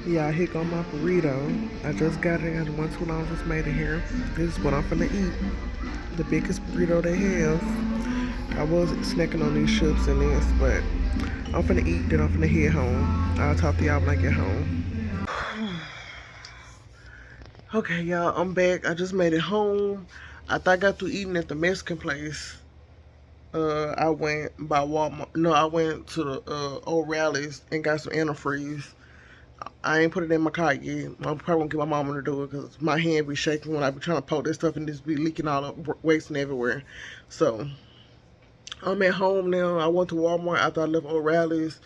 Yeah, here go my burrito. I just got it. I one too long, just made it here. This is what I'm finna eat. The biggest burrito they have. I was snacking on these chips and this, but I'm finna eat, then I'm finna head home. I'll talk to y'all when I get home. Okay, y'all, I'm back. I just made it home. I thought I got through eating at the Mexican place. I went by Walmart. No, I went to the old rallies and got some antifreeze. I ain't put it in my car yet. I'm probably gonna get my mama to do it because my hand be shaking when I be trying to poke this stuff and just be leaking all up, wasting everywhere. So I'm at home now. I went to Walmart after I left O'Reilly's.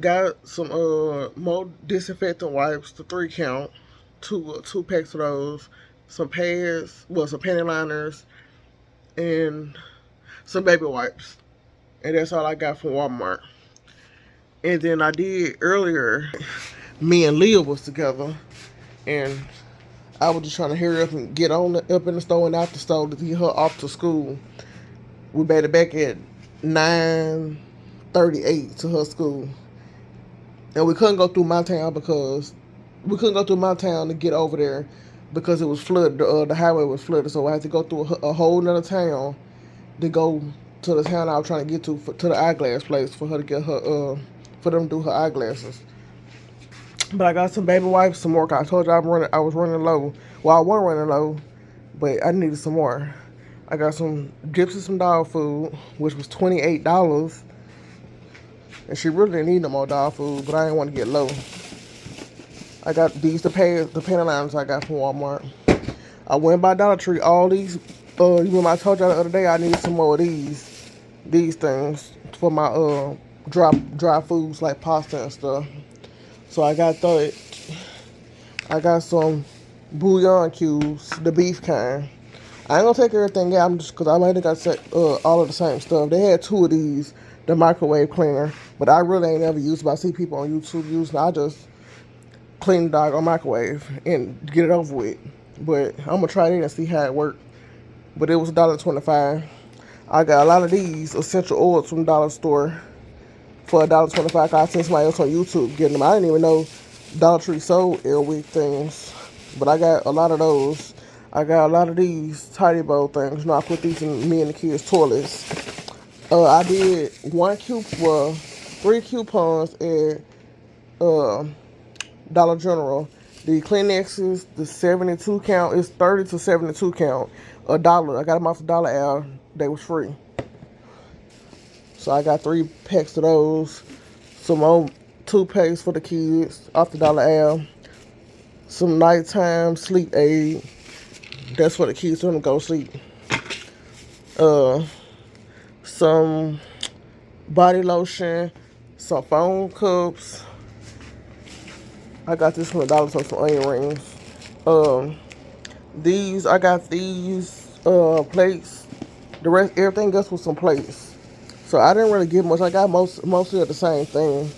Got some more disinfectant wipes, the 3 count, two packs of those, some pads, well some panty liners, and some baby wipes, and that's all I got from Walmart. And then I did earlier. Me and Leah was together, and I was just trying to hurry up and get on up in the store and out the store to get her off to school. We made it back at 9:38 to her school, and we couldn't go through my town because we couldn't go through my town to get over there because it was flooded. The highway was flooded, so I had to go through a whole nother town to go to the town I was trying to get to the eyeglass place for her to get her for them to do her eyeglasses. But I got some baby wipes, some more. I told you I was running low. Well, I wasn't running low, but I needed some more. I got some dips and some dog food, which was $28. And she really didn't need no more dog food, but I didn't want to get low. I got these the panty liners I got from Walmart. I went by Dollar Tree. All these, you remember I told y'all the other day I needed some more of these things for my dry foods like pasta and stuff. So I got that. I got some bouillon cubes, the beef kind. I ain't gonna take everything out. I'm just because I might have got all of the same stuff. They had two of these, the microwave cleaner, but I really ain't never used it. But I see people on YouTube using it. I just clean the dog on microwave and get it over with. But I'm gonna try it and see how it works. But it was $1.25. I got a lot of these essential oils from the dollar store for $1.25. I seen somebody else on YouTube getting them. I didn't even know Dollar Tree sold Airwick things, but I got a lot of those. I got a lot of these tidy bowl things. You know, I put these in me and the kids' toilets. I did three coupons at Dollar General. The Kleenexes, the 72 count is 30 to 72 count. $1. I got them off the dollar hour. They was free. So I got 3 packs of those. Some more toothpaste for the kids off the dollar hour. Some nighttime sleep aid. That's for the kids when they go to sleep. Some body lotion. Some phone cups. I got this from the dollar store, some onion rings. I got these plates. The rest, everything else was some plates. So I didn't really get much. I got mostly of the same thing.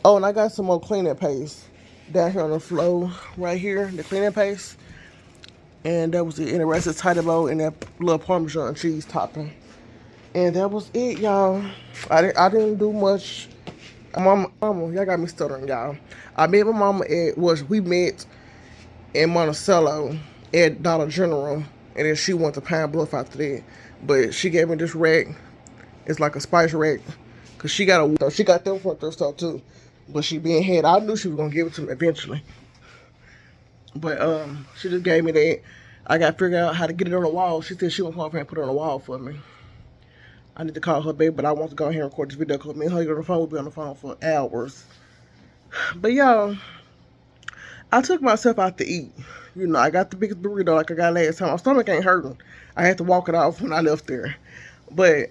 Oh, and I got some more cleaning paste down here on the floor, right here, the cleaning paste. And that was it. And the rest is tidy bowl and that little Parmesan cheese topping. And that was it, y'all. I didn't do much. Mama, y'all got me stuttering, y'all. I met my mama we met in Monticello at Dollar General, and then she went to Pine Bluff after that. But she gave me this rack. It's like a spice rack, cause she got them for her stuff too. But she being head, I knew she was gonna give it to me eventually. But she just gave me that. I got to figure out how to get it on the wall. She said she was going to put it on the wall for me. I need to call her baby, but I want to go ahead and record this video because me and her get on the phone. We'll be on the phone for hours. But y'all, I took myself out to eat. You know, I got the biggest burrito like I got last time. My stomach ain't hurting. I had to walk it off when I left there. But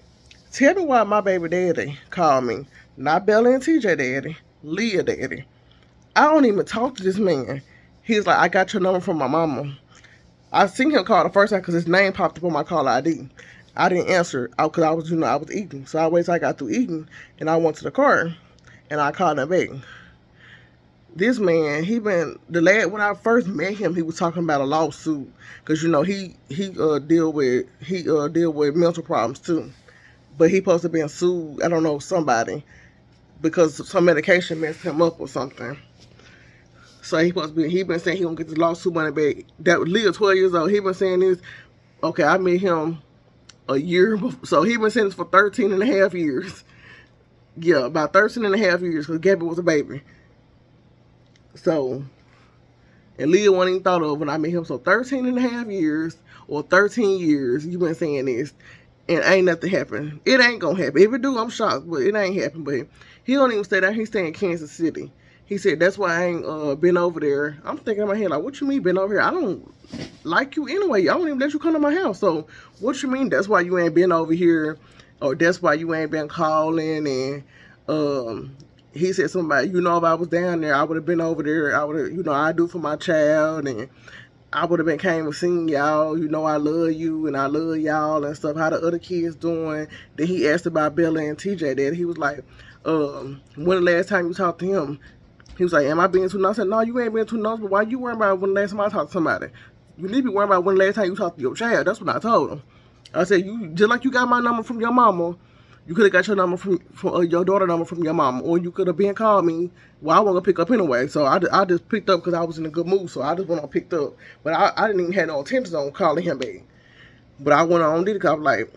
tell me why my baby daddy called me. Not Bella and TJ daddy. Leah daddy. I don't even talk to this man. He's like, I got your number from my mama. I seen him call the first time because his name popped up on my caller ID. I didn't answer because I was eating. So I waited till I got through eating and I went to the car and I called him back. This man, when I first met him, he was talking about a lawsuit because he deal with mental problems too. But he supposed to be sued. I don't know, somebody, because some medication messed him up or something. So he been saying he gonna get this lawsuit money back. That was Leah 12 years old. He been saying this. Okay, I met him a year before. So he been saying this for 13 and a half years. Yeah, about 13 and a half years because Gabby was a baby. So, and Leah wasn't even thought of when I met him. So 13 and a half years or 13 years, you been saying this. And ain't nothing happen. It ain't gonna happen. If it do, I'm shocked, but it ain't happen. But he don't even stay there. He stay in Kansas City. He said that's why I ain't been over there. I'm thinking in my head like, what you mean been over here? I don't like you anyway. I don't even let you come to my house. So what you mean? That's why you ain't been over here, or that's why you ain't been calling. And he said something about, if I was down there, I would have been over there. I would have, I do for my child, and I would have been came and seen y'all. I love you and I love y'all and stuff. How the other kids doing? Then he asked about Bella and TJ. That he was like, when the last time you talked to him? He was like, am I being too nice? I said, no, you ain't being too nice. But why you worrying about when the last time I talked to somebody? You need to be worrying about when the last time you talked to your child. That's what I told him. I said, you just like you got my number from your mama. You could have got your number from your daughter number from your mom, or you could have been called me. Well, I wasn't gonna pick up anyway, so I just picked up because I was in a good mood, so I just went on picked up. But I didn't even have no intentions on calling him back. But I went on did it because I was like,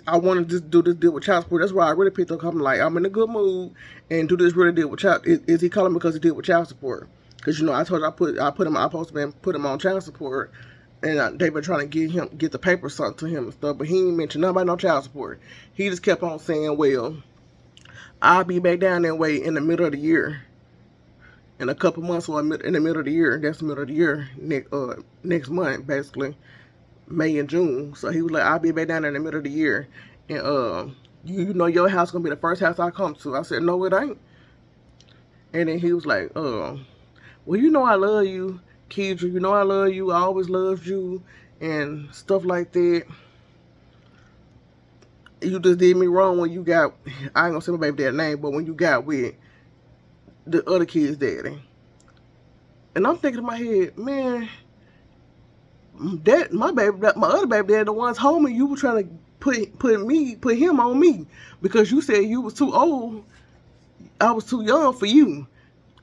I want to just do this deal with child support. That's why I really picked up. I'm like, I'm in a good mood and do this really deal with child. Is he calling me because he did with child support? Because I told you I put him. I supposed to put him on child support. And they been trying to get the papers sent to him and stuff, but he ain't mentioned nothing about no child support. He just kept on saying, well, I'll be back down that way in the middle of the year. In a couple months or in the middle of the year. That's the middle of the year, next month, basically. May and June. So he was like, I'll be back down there in the middle of the year. And your house gonna be the first house I come to. I said, no, it ain't. And then he was like, well, I love you. Kedra, I love you. I always loved you and stuff like that. You just did me wrong when you got, I ain't gonna say my baby dad's name, but when you got with the other kid's daddy. And I'm thinking in my head, man, my other baby dad, the ones homie, you were trying to put him on me because you said you was too old. I was too young for you.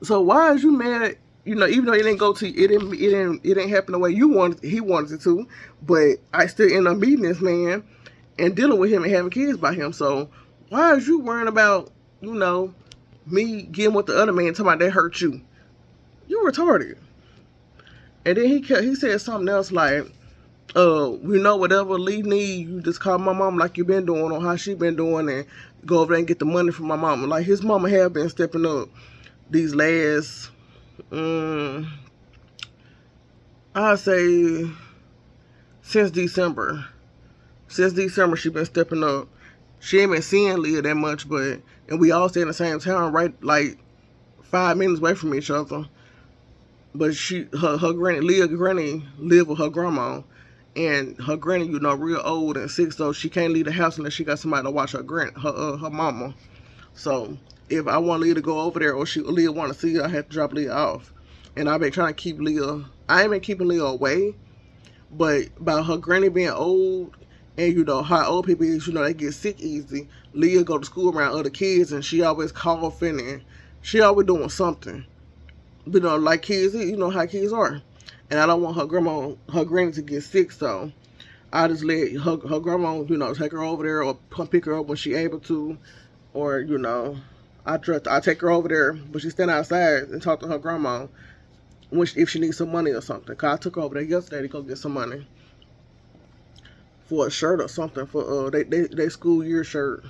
So why is you mad? Even though it didn't go to it didn't happen the way he wanted it to, but I still end up meeting this man and dealing with him and having kids by him. So why is you worrying about me getting with the other man talking about that hurt you? You retarded. And then he said something else like, whatever Lee need, you just call my mom like you been doing or how she been doing and go over there and get the money from my mama. Like his mama have been stepping up these last I say since December. Since December, she been stepping up. She ain't been seeing Leah that much, and we all stay in the same town, right? Like 5 minutes away from each other. But her granny, Leah granny, live with her grandma, and her granny, real old and sick, so she can't leave the house unless she got somebody to watch her mama. So if I want Leah to go over there or Leah want to see her, I have to drop Leah off. And I've been trying to keep Leah. I ain't been keeping Leah away, but about her granny being old and how old people is, they get sick easy. Leah go to school around other kids and she always coughing and she always doing something. But like kids, how kids are. And I don't want her granny to get sick, so I just let her grandma, take her over there or come pick her up when she able to, or I take her over there, but she stand outside and talk to her grandma if she needs some money or something. Cause I took her over there yesterday to go get some money for a shirt or something for they school year shirt.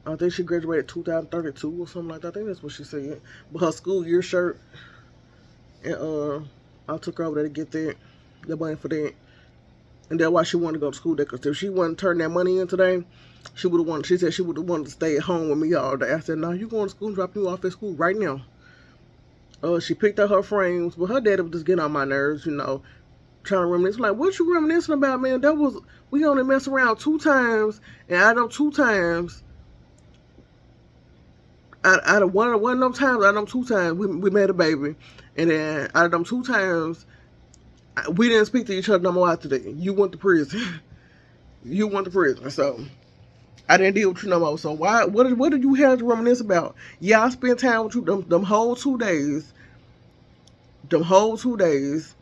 I think she graduated 2032 or something like that. I think that's what she said. But her school year shirt, and I took her over there to get the money for that. And that's why she wanted to go to school there. Because if she wouldn't turn that money in today, she said she would have wanted to stay at home with me all day. I said, no, you going to school, drop you off at school right now. She picked up her frames, but her daddy was just getting on my nerves, trying to reminisce. Like, what you reminiscing about, man? We only messed around 2 times, and out of them 2 times, out of one of them times, out of them 2 times, we made a baby. And then out of them 2 times, we didn't speak to each other no more after that. You went to prison. So I didn't deal with you no more. So why? What did you have to reminisce about? Yeah, I spent time with you them whole 2 days. Them whole 2 days,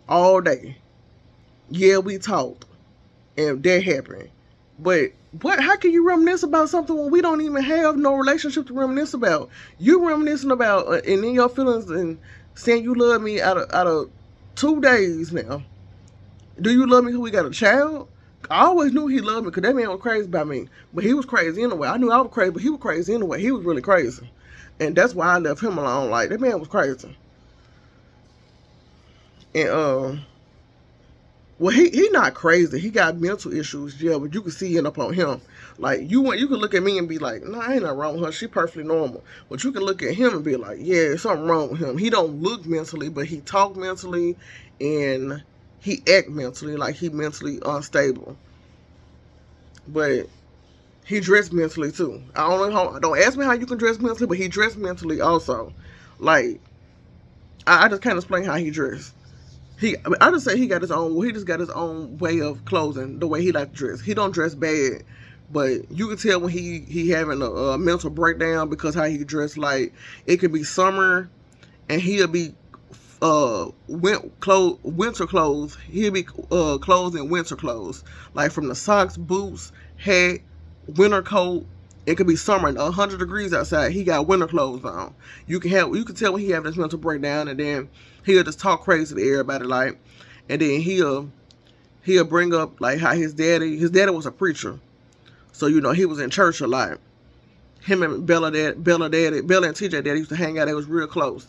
all day. Yeah, we talked, and that happened. But what? How can you reminisce about something when we don't even have no relationship to reminisce about? You reminiscing about and in your feelings and saying you love me out of 2 days now. Do you love me because we got a child? I always knew he loved me because that man was crazy about me. But he was crazy anyway. I knew I was crazy, but he was crazy anyway. He was really crazy. And that's why I left him alone. Like, that man was crazy. And, well, he not crazy. He got mental issues, yeah, but you can see it up on him. Like, you can look at me and be like, nah, ain't nothing wrong with her. She perfectly normal. But you can look at him and be like, yeah, something wrong with him. He don't look mentally, but he talk mentally and he act mentally, like he mentally unstable. But he dressed mentally too. I don't know how. Don't ask me how you can dress mentally, but he dressed mentally also. Like I just can't explain how he dressed. I just say he got his own. Well, he just got his own way of clothing, the way he like to dress. He don't dress bad, but you can tell when he having a mental breakdown because how he dressed. Like it could be summer, and he'll be winter clothes. He'll be clothes in winter clothes, like from the socks, boots, hat, winter coat. It could be summer and 100 degrees outside. He got winter clothes on. You can tell when he have this mental breakdown, and then he'll just talk crazy to everybody, like, and then he'll bring up like how his daddy was a preacher, so he was in church a lot. Him and Bella and TJ daddy used to hang out. They was real close.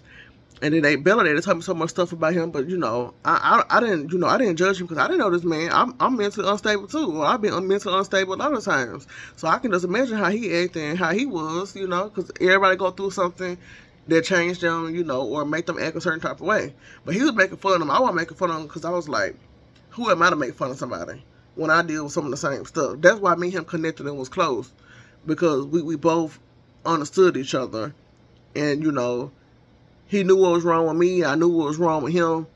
And then Bella, they told me so much stuff about him, but I didn't, I didn't judge him because I didn't know this man. I'm mentally unstable too. Well, I've been mentally unstable a lot of times, so I can just imagine how he acted and how he was, because everybody go through something that changed them, or make them act a certain type of way. But he was making fun of him. I wasn't making fun of him because I was like, who am I to make fun of somebody when I deal with some of the same stuff? That's why me and him connected and was close because we both understood each other, and he knew what was wrong with me. I knew what was wrong with him.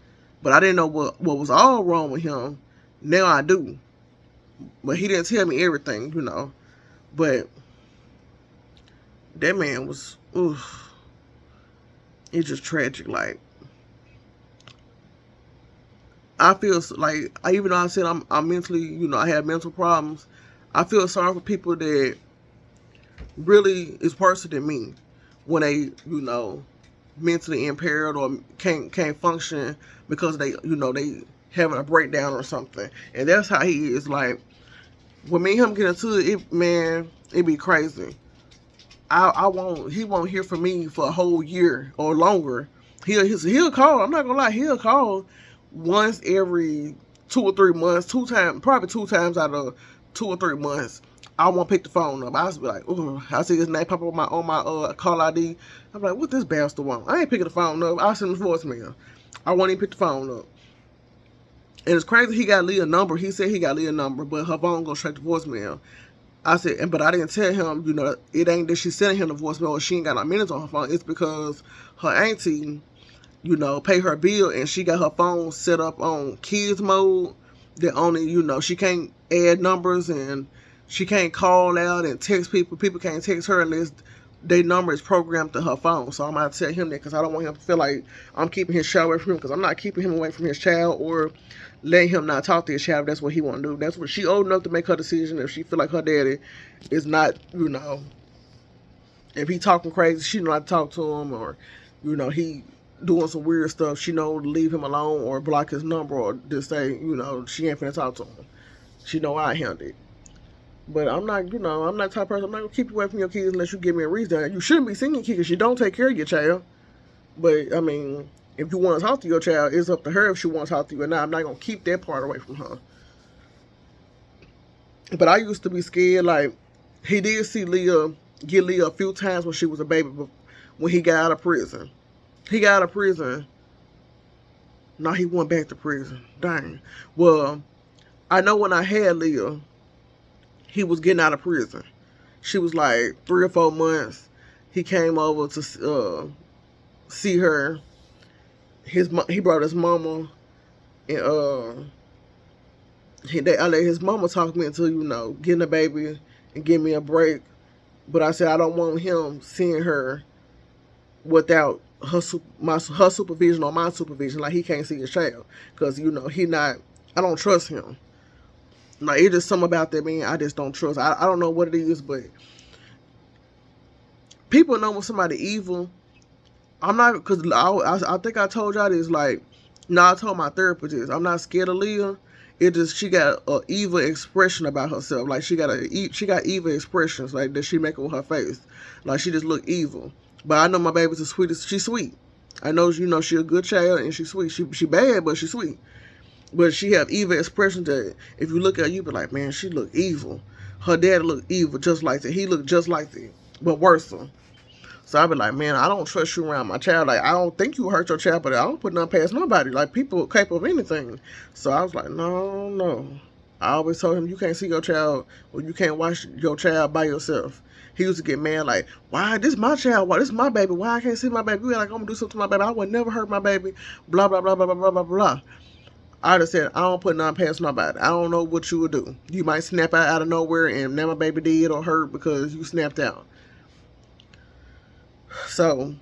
But I didn't know what was all wrong with him. Now I do. But he didn't tell me everything. But that man was, oof, it's just tragic. Like, I feel like, even though I said I'm mentally, I have mental problems, I feel sorry for people that really is worse than me when they, mentally impaired or can't function because they having a breakdown or something. And that's how he is. Like when me and him get into it, man, it be crazy. He won't hear from me for a whole year or longer. He'll call. I'm not gonna lie, he'll call once every 2 or 3 months, probably 2 times out of 2 or 3 months. I won't pick the phone up. I just be like, oh, I see his name pop up on my call ID. I'm like, what this bastard want? I ain't picking the phone up. I send him voicemail. I won't even pick the phone up. And it's crazy he got Leah's number. He said he got Leah's number, but her phone goes straight to voicemail. I said, but I didn't tell him, it ain't that she's sending him the voicemail or she ain't got no minutes on her phone. It's because her auntie, pay her bill and she got her phone set up on kids mode that only, she can't add numbers and she can't call out and text people. People can't text her unless their number is programmed to her phone. So I'm going to tell him that because I don't want him to feel like I'm keeping his child away from him because I'm not keeping him away from his child or letting him not talk to his child. That's what he want to do. That's what she old enough to make her decision. If she feel like her daddy is not, if he talking crazy, she know not to talk to him or, he doing some weird stuff, she know to leave him alone or block his number or just say, she ain't finna talk to him. She know I handle it. But I'm not, I'm not the type of person. I'm not gonna keep you away from your kids unless you give me a reason. You shouldn't be seeing your kids because you don't take care of your child. But I mean, if you want to talk to your child, it's up to her if she wants to talk to you or not. I'm not gonna keep that part away from her. But I used to be scared. Like he did get Leah a few times when she was a baby, but when he got out of prison. He got out of prison. No, he went back to prison. Dang. Well, I know when I had Leah, he was getting out of prison. She was like 3 or 4 months. He came over to see her. He brought his mama, and I let his mama talk me into getting a baby and give me a break. But I said I don't want him seeing her without her supervision or my supervision. Like he can't see his child because he not. I don't trust him. Like it's just something about that man I just don't trust. I don't know what it is, but people know when somebody evil. I'm not because I think I told y'all this. Like, no, I told my therapist this. I'm not scared of Leah. It just she got a evil expression about herself. Like she got evil expressions like that she make with her face. Like she just look evil. But I know my baby's the sweetest. She's sweet. I know she a good child and she's sweet. She bad but she's sweet. But she have evil expressions that if you look at her, you be like, man, she look evil. Her dad look evil just like that. He look just like that, but worse. So I be like, man, I don't trust you around my child. Like, I don't think you hurt your child, but I don't put nothing past nobody. Like, people are capable of anything. So I was like, no, no. I always told him, you can't see your child or you can't watch your child by yourself. He used to get mad like, why, this is my child, why, this is my baby, why I can't see my baby? You like, I'm going to do something to my baby. I would never hurt my baby, blah, blah, blah, blah, blah, blah, blah, blah. I just said, I don't put nothing past nobody. I don't know what you would do. You might snap out of nowhere and now my baby dead or hurt because you snapped out. So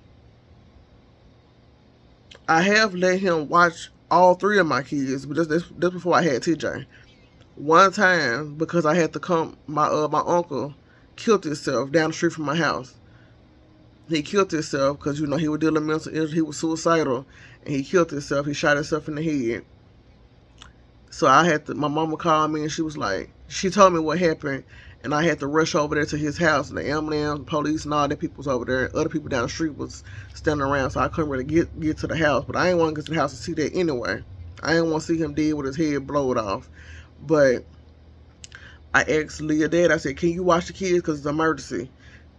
I have let him watch all three of my kids, but that's before I had TJ. One time, because I had to come, my uncle killed himself down the street from my house. He killed himself because he was dealing with mental illness. He was suicidal, and he killed himself. He shot himself in the head. So I had to. My mama called me and she was like, she told me what happened, and I had to rush over there to his house. And the ambulance, police, and all that people was over there. Other people down the street was standing around, so I couldn't really get to the house. But I didn't want to get to the house to see that anyway. I didn't want to see him dead with his head blowed off. But I asked Leah dad, I said, can you watch the kids because it's an emergency?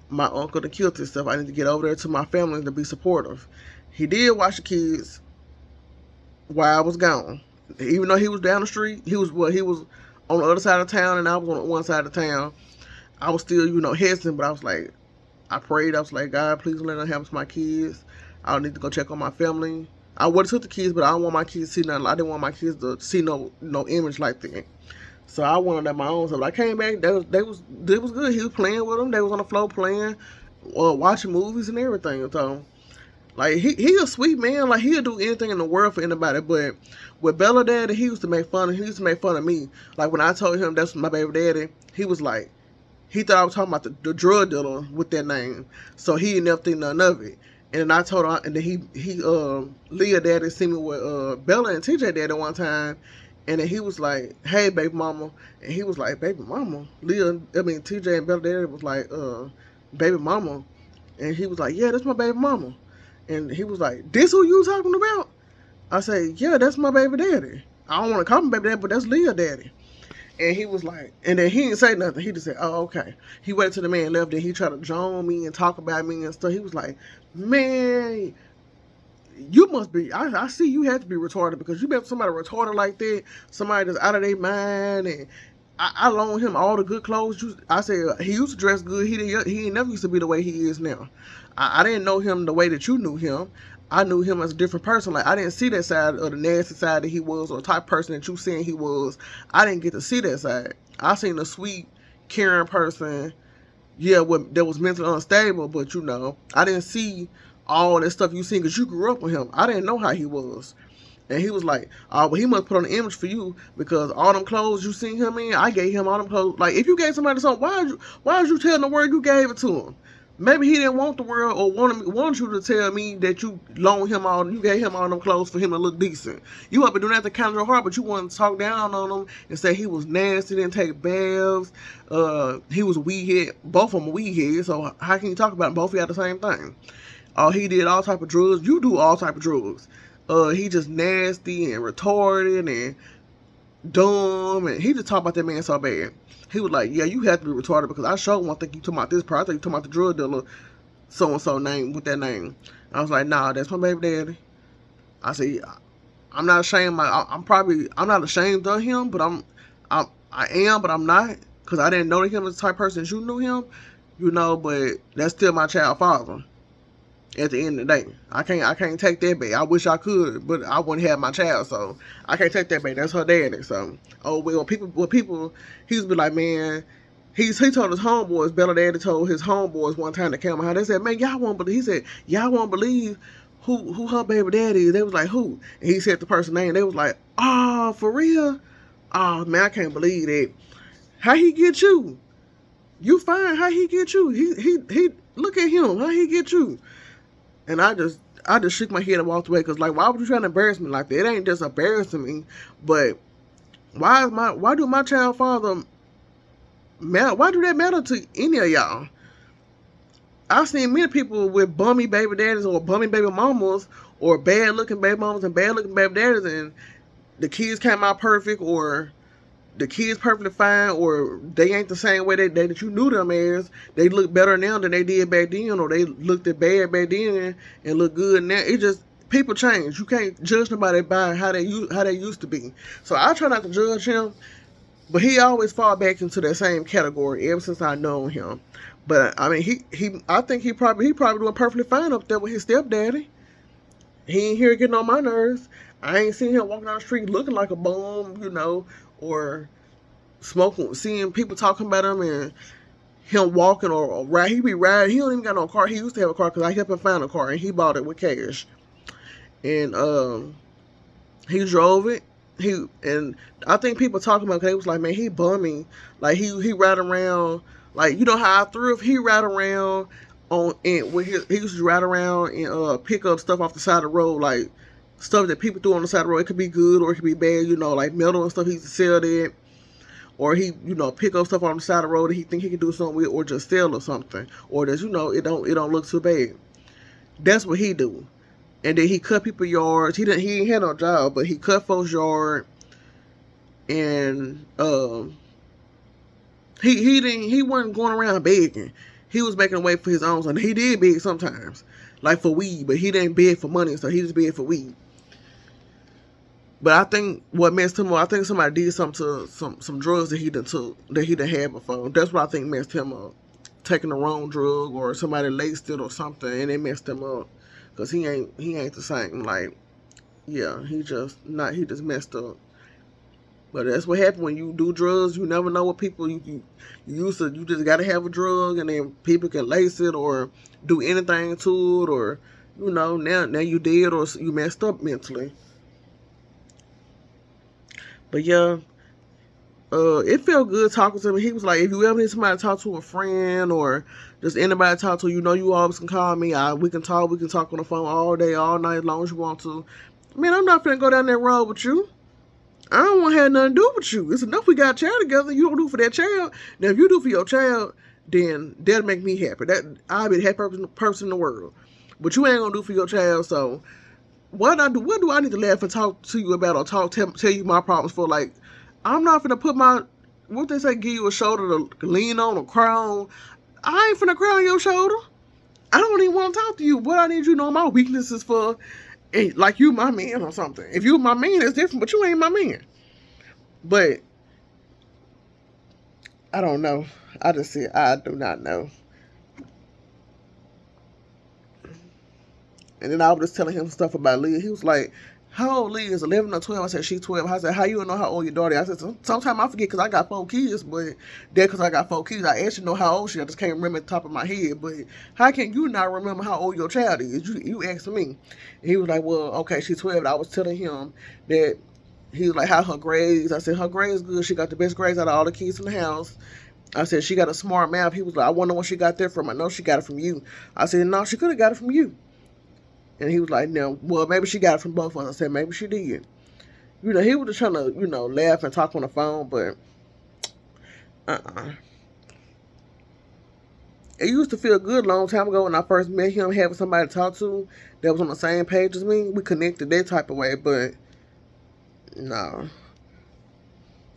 My uncle that killed himself. I need to get over there to my family to be supportive. He did watch the kids while I was gone. Even though he was down the street, he was on the other side of town and I was on one side of town. I was still, hesitant, but I was like, I prayed. I was like, God, please let nothing happen to my kids. I need to go check on my family. I would have took the kids, but I don't want my kids to see nothing. I didn't want my kids to see no image like that. So I wanted at my own self. I came back. They was good. He was playing with them. They was on the floor playing, watching movies and everything. So like he a sweet man. Like he'll do anything in the world for anybody. But with Bella Daddy, he used to make fun of me. Like when I told him that's my baby daddy, he was like, he thought I was talking about the drug dealer with that name. So he didn't never think none of it. And then I told her, and then he Leah daddy seen me with Bella and TJ daddy one time. And then he was like, hey, baby mama. And he was like, baby mama? TJ and Bella daddy was like, baby mama. And he was like, yeah, that's my baby mama. And he was like, this who you talking about? I said, yeah, that's my baby daddy. I don't want to call him baby daddy, but that's Leah daddy. And he was like, and then he didn't say nothing. He just said, oh, okay. He waited till the man left, and he tried to join me and talk about me and stuff. He was like, man, you must be, I see you have to be retarded because you met somebody retarded like that, somebody that's out of their mind. And I loaned him all the good clothes. I said, he used to dress good. He ain't never used to be the way he is now. I didn't know him the way that you knew him. I knew him as a different person. Like, I didn't see that side of the nasty side that he was or the type of person that you saying he was. I didn't get to see that side. I seen a sweet, caring person, that was mentally unstable, but I didn't see all that stuff you seen because you grew up with him. I didn't know how he was. And he was like, oh, well, he must put on an image for you because all them clothes you seen him in, I gave him all them clothes. Like, if you gave somebody something, why would you telling the word you gave it to him? Maybe he didn't want the world or want you to tell me that you you gave him all them clothes for him to look decent. You up and doing that to kind of your heart, but you want to talk down on him and say he was nasty, didn't take baths, he was a weed head. Both of them are weed heads, so how can you talk about them? Both of you had the same thing. He did all type of drugs. You do all type of drugs. He just nasty and retarded and dumb, and he just talked about that man so bad. He was like, yeah, you have to be retarded because I sure won't think you talking about this part. I think you talking about the drug dealer so-and-so name with that name. I was like, nah, that's my baby daddy. I said, I'm not ashamed. I'm not ashamed of him, but I am, but I'm not because I didn't know him as the type of person as you knew him, but that's still my child father. At the end of the day, I can't take that baby. I wish I could, but I wouldn't have my child, so I can't take that baby. That's her daddy. So, people, he used to be like, man, He told his homeboys, Bella Daddy told his homeboys one time that came out. They said, man, y'all won't believe. He said, y'all won't believe who her baby daddy is. They was like, who? And he said the person's name. They was like, oh, for real? Oh man, I can't believe that. How he get you? You fine? How he get you? He look at him. How he get you? And I just shook my head and walked away because like, why would you try to embarrass me like that? It ain't just embarrassing me, but why do my child father matter? Why do that matter to any of y'all? I've seen many people with bummy baby daddies or bummy baby mamas or bad looking baby mamas and bad looking baby daddies, and the kids came out perfect, or the kids perfectly fine, or they ain't the same way that you knew them as. They look better now than they did back then, or they looked at bad back then and look good now. It just, people change. You can't judge nobody by how they used to be. So I try not to judge him, but he always fall back into that same category ever since I known him. But I mean, I think he probably doing perfectly fine up there with his stepdaddy. He ain't here getting on my nerves. I ain't seen him walking down the street looking like a bum, or smoking, seeing people talking about him and him walking or ride. He be riding. He don't even got no car. He used to have a car because I helped him find a car and he bought it with cash. And he drove it. And I think people talking about, because they was like, man, he bummy. Like he ride around, like, you know how I thrift. He ride around on, and with he used to ride around and pick up stuff off the side of the road, like stuff that people threw on the side of the road. It could be good or it could be bad, like metal and stuff. He used to sell that, or he pick up stuff on the side of the road that he think he can do something with, or just sell or something, or that it don't look too bad. That's what he do. And then he cut people yards. He ain't had no job, but he cut folks yard. And he wasn't going around begging. He was making a way for his own son. He did beg sometimes, like for weed, but he didn't beg for money, so he just begged for weed. But I think what messed him up, I think somebody did something to some drugs that he done took, that he done had before. That's what I think messed him up. Taking the wrong drug, or somebody laced it or something, and it messed him up. Cause he ain't the same. Like, yeah, he just messed up. But that's what happened when you do drugs. You never know what people you just gotta have a drug, and then people can lace it or do anything to it, or now you did, or you messed up mentally. But yeah, it felt good talking to him. He was like, if you ever need somebody to talk to, a friend or just anybody to talk to, you always can call me. We can talk on the phone all day, all night, as long as you want to. Man, I'm not finna go down that road with you. I don't want to have nothing to do with you. It's enough we got a child together. You don't do for that child. Now, if you do for your child, then that'll make me happy. I'll be the happiest person in the world. But you ain't gonna do for your child, so what do I need to laugh and talk to you about, or tell you my problems for? Like, I'm not finna put what they say, give you a shoulder to lean on or cry on. I ain't finna cry on your shoulder. I don't even want to talk to you. What I need you to know my weaknesses for, like you my man or something. If you my man, it's different, but you ain't my man. But I don't know. I just said I do not know. And then I was just telling him stuff about Leah. He was like, how old Leah is? 11 or 12? I said, she's 12. I said, how you don't know how old your daughter is? I said, sometimes I forget because I got 4 kids, but that's because I got 4 kids. I actually know how old she is. I just can't remember at the top of my head. But how can you not remember how old your child is? You asking me. And he was like, well, okay, she's 12. And I was telling him that, he was like, how her grades? I said, her grades good. She got the best grades out of all the kids in the house. I said, she got a smart mouth. He was like, I wonder where she got that from. I know she got it from you. I said, no, she could have got it from you. And he was like, no, well, maybe she got it from both of us. I said, maybe she did. He was just trying to, laugh and talk on the phone, but it used to feel good a long time ago when I first met him, having somebody to talk to that was on the same page as me. We connected that type of way, but no.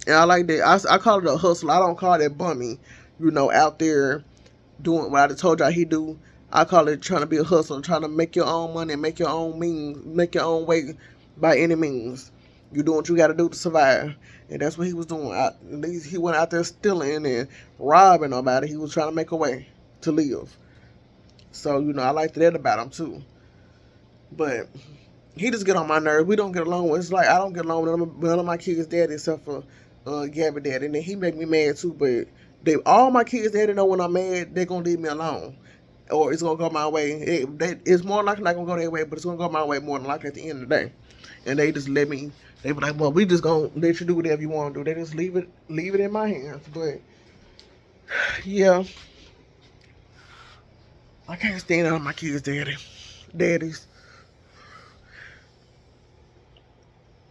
And I like that. I call it a hustle. I don't call that bummy, out there doing what I just told y'all he do. I call it trying to be a hustler, trying to make your own money, make your own means, make your own way by any means. You doing what you got to do to survive, and that's what he was doing. At least he went out there stealing and robbing nobody. He was trying to make a way to live. So I like that about him too. But he just get on my nerves. We don't get along. It's like I don't get along with none of my kids' daddy except for Gabby daddy, and then he make me mad too. But All my kids, they know when I'm mad, they're gonna leave me alone, or it's gonna go my way. It's more likely not gonna go their way, but it's gonna go my way more than likely at the end of the day. And they just let me. They be like, well, we just gonna let you do whatever you want to do. They just leave it in my hands. But yeah, I can't stand on my kids, daddies.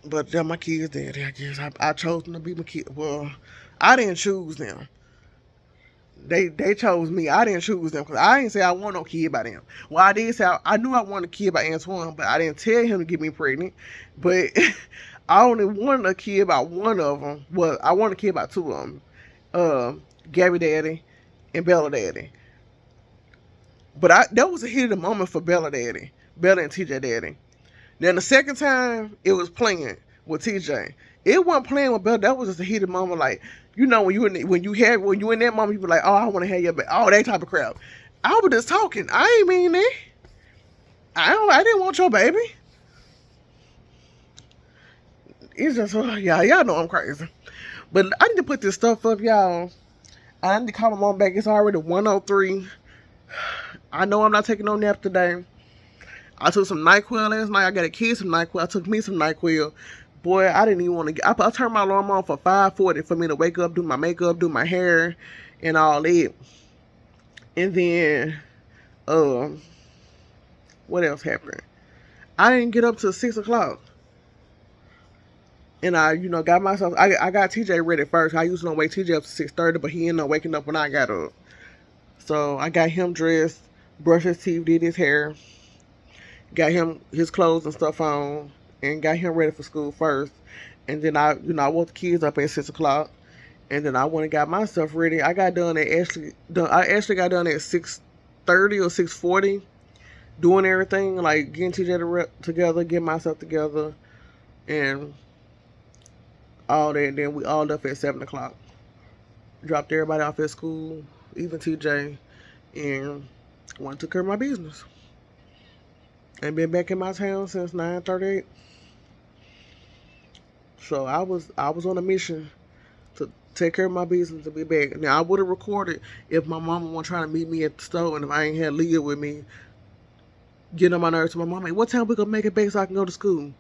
But they're my kids, daddy. I guess I chose them to be my kid. Well, I didn't choose them. They chose me. I didn't choose them because I didn't say I want no kid by them. Well, I did say I knew I wanted a kid by Antoine, but I didn't tell him to get me pregnant. But I only wanted a kid by one of them. Well, I wanted a kid by two of them. Gabby Daddy and Bella Daddy. But that was a hit of the moment for Bella Daddy, Bella and TJ Daddy. Then the second time it was playing with TJ. It wasn't playing with Bella. That was just a heated moment. Like, you know, when you in that moment, you be like, oh, I want to have your baby. Oh, that type of crap. I was just talking. I ain't mean it. I didn't want your baby. It's just y'all know I'm crazy. But I need to put this stuff up, y'all. I need to call my mom back. It's already 1:03. I know I'm not taking no nap today. I took some NyQuil last night. I got a kid some NyQuil. I took me some NyQuil. Boy, I didn't even want to get... I turned my alarm on for 5:40 for me to wake up, do my makeup, do my hair, and all that. And then, what else happened? I didn't get up till 6 o'clock. And I, got myself... I got TJ ready first. I usually don't wake TJ up to 6:30, but he ended up waking up when I got up. So I got him dressed, brushed his teeth, did his hair, got him his clothes and stuff on, and got him ready for school first. And then I woke the kids up at 6 o'clock. And then I went and got myself ready. I actually got done at 6:30 or 6:40, doing everything, like getting TJ together, getting myself together, and all that. And then we all left at 7 o'clock. Dropped everybody off at school, even TJ, and went to care of my business. And been back in my town since 9:38. So I was on a mission to take care of my business and be back. Now I would have recorded if my mama wasn't trying to meet me at the store and if I ain't had Leah with me, getting on my nerves to my mama. What time we gonna make it back so I can go to school?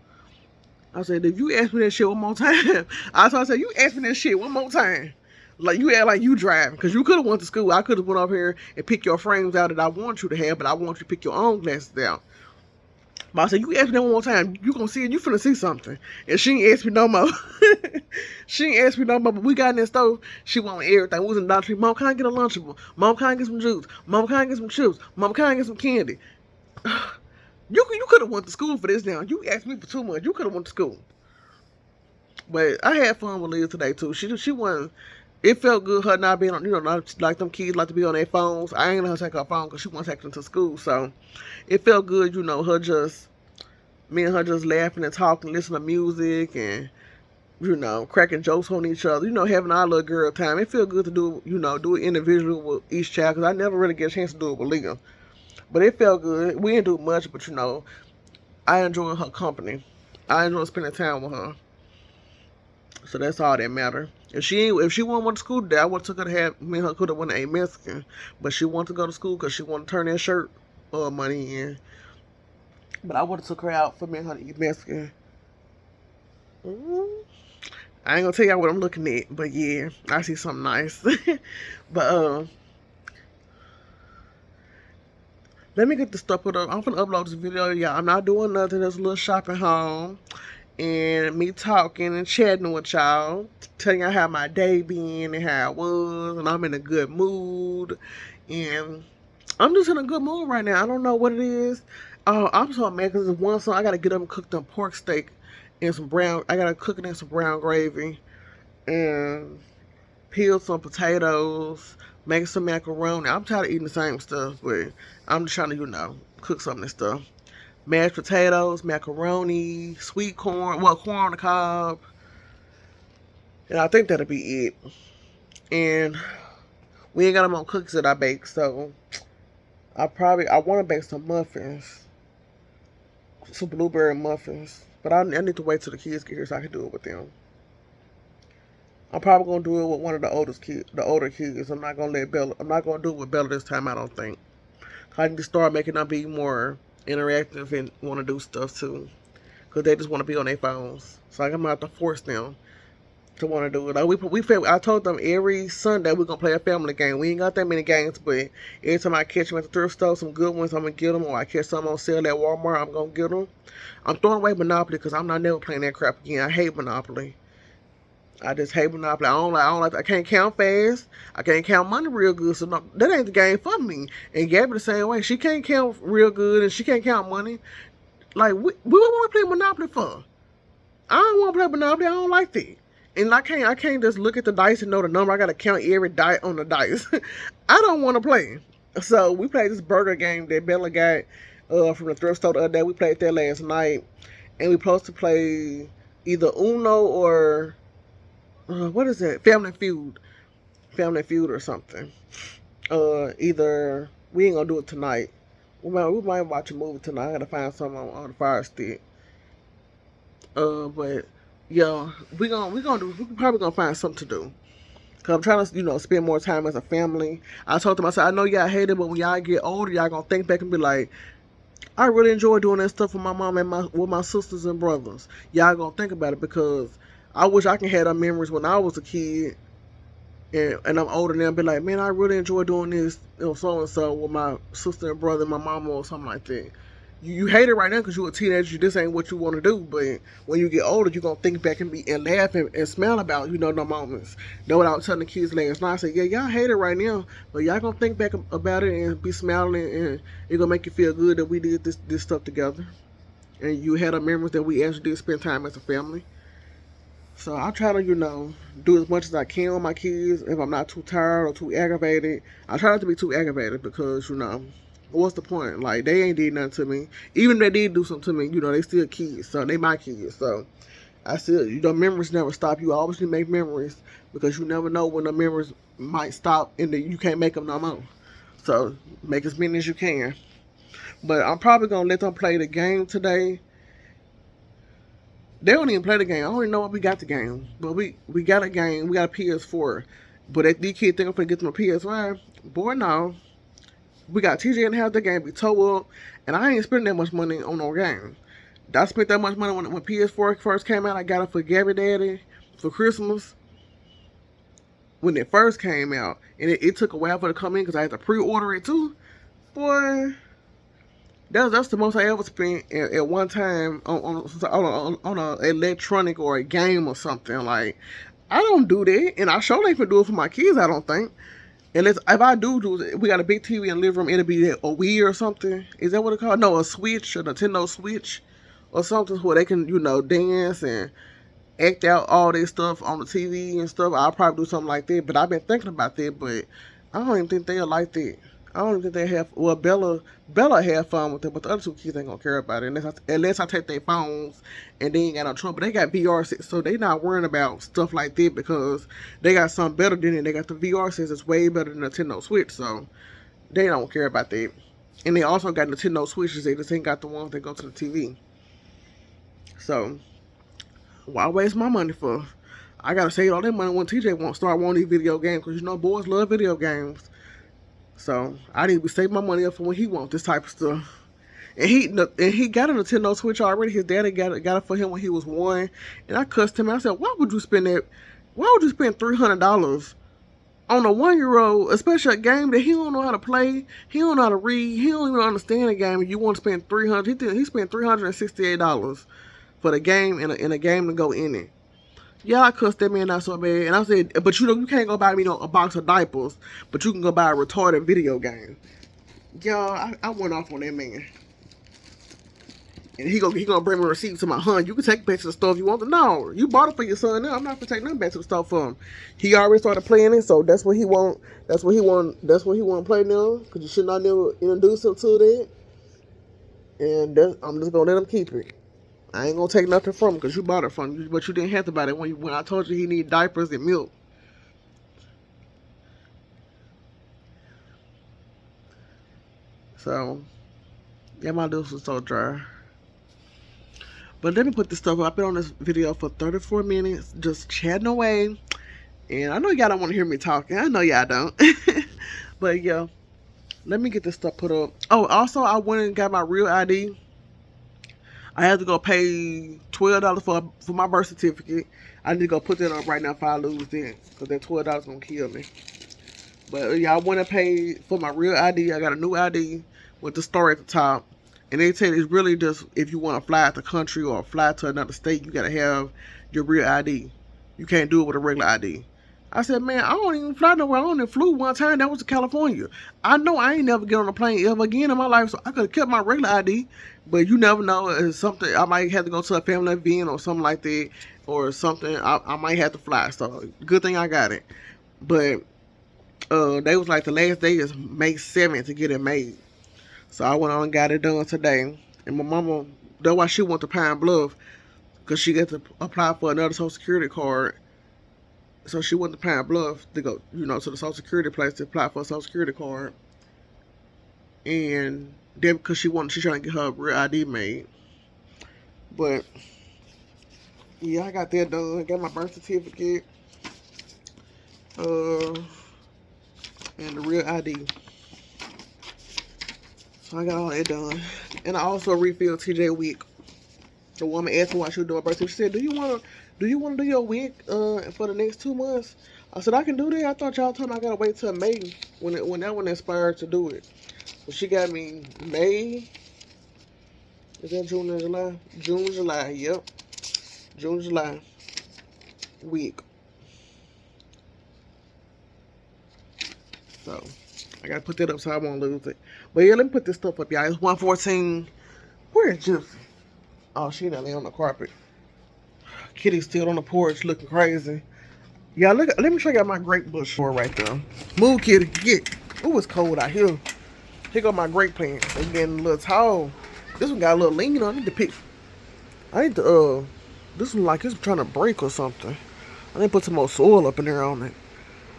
I said, if you ask me that shit one more time, I said, you ask me that shit one more time. Like, you act like you driving, because you could have went to school. I could have went up here and picked your frames out that I want you to have, but I want you to pick your own glasses out. But I said, you ask me that one more time, you gonna see it, you finna see something. And she ain't asked me no more. She ain't asked me no more, but we got in that store, she wanted everything. We was in the Dollar Tree. Mom, can I get a Lunchable? Mom, can I get some juice? Mom, can I get some chips? Mom, can I get some candy? You could have went to school for this now. You asked me for too much. You could have went to school. But I had fun with Leah today too. She wasn't. It felt good her not being on, not like them kids like to be on their phones. I ain't let her take her phone because she wasn't taking them to school. So it felt good, me and her just laughing and talking, listening to music and, cracking jokes on each other, having our little girl time. It felt good to do it individually with each child because I never really get a chance to do it with Leah. But it felt good. We didn't do much, but I enjoyed her company. I enjoyed spending time with her. So that's all that matter. If she went to school today, I would have took her to have me and her could have went to a Mexican, but she wanted to go to school because she wanted to turn that shirt money in. But I would have took her out for me and her to eat Mexican. I ain't gonna tell y'all what I'm looking at, but yeah, I see something nice. But let me get the stuff put up. I'm gonna upload this video, y'all. I'm not doing nothing. There's a little shopping home. And me talking and chatting with y'all, telling y'all how my day been and how it was, and I'm in a good mood, and I'm just in a good mood right now. I don't know what it is. I'm so mad because one song I gotta get up and cook them pork steak and some brown. I gotta cook it in some brown gravy and peel some potatoes, make some macaroni. I'm tired of eating the same stuff, but I'm just trying to cook some of this stuff. Mashed potatoes, macaroni, sweet corn, corn on the cob. And I think that'll be it. And we ain't got them on cookies that I bake, so I want to bake some muffins. Some blueberry muffins. But I need to wait till the kids get here so I can do it with them. I'm probably gonna do it with one of the oldest kids, the older kids. I'm not gonna let Bella. I'm not gonna do it with Bella this time. I don't think. I need to start making them be more interactive and want to do stuff too, cause they just want to be on their phones. So I'm gonna have to force them to want to do it. Like I told them every Sunday we're gonna play a family game. We ain't got that many games, but every time I catch them at the thrift store, some good ones, I'm gonna get them. Or I catch some on sale at Walmart, I'm gonna get them. I'm throwing away Monopoly because I'm not never playing that crap again. I hate Monopoly. I just hate Monopoly. I can't count fast. I can't count money real good. So no, that ain't the game for me. And Gabby the same way. She can't count real good and she can't count money. Like we want to play Monopoly for? I don't want to play Monopoly. I don't like that. And I can't just look at the dice and know the number. I gotta count every die on the dice. I don't want to play. So we played this burger game that Bella got from the thrift store the other day. We played that last night, and we supposed to play either Uno or what is that? Family Feud or something. Either we ain't gonna do it tonight. We might watch a movie tonight. I gotta find something on the Fire Stick. But yeah, we probably gonna find something to do. Cause I'm trying to, spend more time as a family. I told them, I said, I know y'all hate it, but when y'all get older, y'all gonna think back and be like, I really enjoy doing that stuff with my mom and with my sisters and brothers. Y'all gonna think about it because I wish I can have them memories when I was a kid and I'm older now, be like, man, I really enjoy doing this, so and so with my sister and brother, and my mama or something like that. You hate it right now because you're a teenager. This ain't what you want to do. But when you get older, you're gonna think back and laugh and smile about the moments. Know what I was telling the kids last night? I said, yeah, y'all hate it right now, but y'all gonna think back about it and be smiling, and it gonna make you feel good that we did this stuff together, and you had a memories that we actually did spend time as a family. So I try to, do as much as I can with my kids. If I'm not too tired or too aggravated, I try not to be too aggravated because, what's the point? Like, they ain't did nothing to me. Even if they did do something to me, they still kids. So they my kids. So I still, memories never stop. You always need to make memories because you never know when the memories might stop and you can't make them no more. So make as many as you can. But I'm probably going to let them play the game today. They don't even play the game. I don't even know why we got the game. But we got a game. We got a PS4. But these kids think I'm going to get them a PS5. Boy, no. We got TJ in the house. That game be towed up. And I ain't spending that much money on no game. I spent that much money when PS4 first came out. I got it for Gabby Daddy for Christmas. When it first came out. And it took a while for it to come in because I had to pre-order it too. Boy, that's the most I ever spent at one time on a electronic or a game or something. Like, I don't do that, and I sure ain't gonna do it for my kids. I don't think. And if I do it, we got a big TV in the living room. It'll be a Wii or something. Is that what it's called? No, a Switch, a Nintendo Switch, or something where they can dance and act out all this stuff on the TV and stuff. I'll probably do something like that. But I've been thinking about that, but I don't even think they'll like that. I don't even think they have. Well, Bella have fun with it, but the other two kids ain't gonna care about it unless I take their phones and they ain't got no trouble. They got VR sets, so they not worrying about stuff like that because they got something better than it. They got the VR sets. It's way better than the Nintendo Switch, so they don't care about that. And they also got Nintendo Switches. They just ain't got the ones that go to the TV. So why waste my money for? I gotta save all that money when TJ won't start wanting these video games because boys love video games. So I need to save my money up for when he wants this type of stuff. And he got a Nintendo Switch already. His daddy got it for him when he was 1. And I cussed him out. I said, why would you spend that? Why would you spend $300 on a 1-year-old, especially a game that he don't know how to play, he don't know how to read, he don't even understand the game, and you want to spend $300? He spent $368 for the game and a game to go in it. Yeah, I cussed that man out so bad. And I said, but you can't go buy me a box of diapers, but you can go buy a retarded video game. Y'all, I went off on that man. And he gonna bring me a receipt to my son. You can take it back to the store if you want to. No, you bought it for your son now. I'm not gonna take nothing back to the store for him. He already started playing it, so that's what he want. That's what he want to play now. Cause you should not never introduce him to that. And I'm just gonna let him keep it. I ain't gonna take nothing from him because you bought it from him, but you didn't have to buy it when I told you he need diapers and milk. So, yeah, my lips was so dry. But let me put this stuff up. I've been on this video for 34 minutes, just chatting away. And I know y'all don't want to hear me talking. I know y'all don't. But yeah, let me get this stuff put up. Oh, also I went and got my real ID. I had to go pay $12 for my birth certificate. I need to go put that up right now if I lose it, because that $12 gonna kill me. But yeah, I went and paid for my real ID. I got a new ID with the star at the top. And they said it's really just if you want to fly out the country or fly to another state, you got to have your real ID. You can't do it with a regular ID. I said, man, I don't even fly nowhere. I only flew one time. That was to California. I know I ain't never get on a plane ever again in my life, so I could have kept my regular ID. But you never know. It's something I might have to go to a family event or something like that, or something. I might have to fly. So good thing I got it. But they was like the last day is May 7th to get it made. So I went on and got it done today. And my mama, that's why she went to Pine Bluff, because she got to apply for another Social Security card. So she went to Pine Bluff to go, to the Social Security place to apply for a Social Security card. And then because she's trying to get her real ID made. But yeah, I got that done. Got my birth certificate, and the real ID. So I got all that done. And I also refilled TJ wig. The woman asked me why she was doing her birthday. She said, Do you wanna do your wig for the next 2 months? I said, I can do that. I thought y'all told me I gotta wait till May when that one inspired to do it. But she got me May. Is that June and July? June, July, yep. June, July wig. So I gotta put that up so I won't lose it. But yeah, let me put this stuff up, y'all. It's 114. Where is Juicy? Oh, she not laying on the carpet. Kitty's still on the porch looking crazy. Yeah, look. Let me show you my grape bush for right there. Move, Kitty. Get. Ooh, it's cold out here. Here go my grape plants. They getting a little tall. This one got a little lean on. I need to pick. I need to This one like it's trying to break or something. I need to put some more soil up in there on it,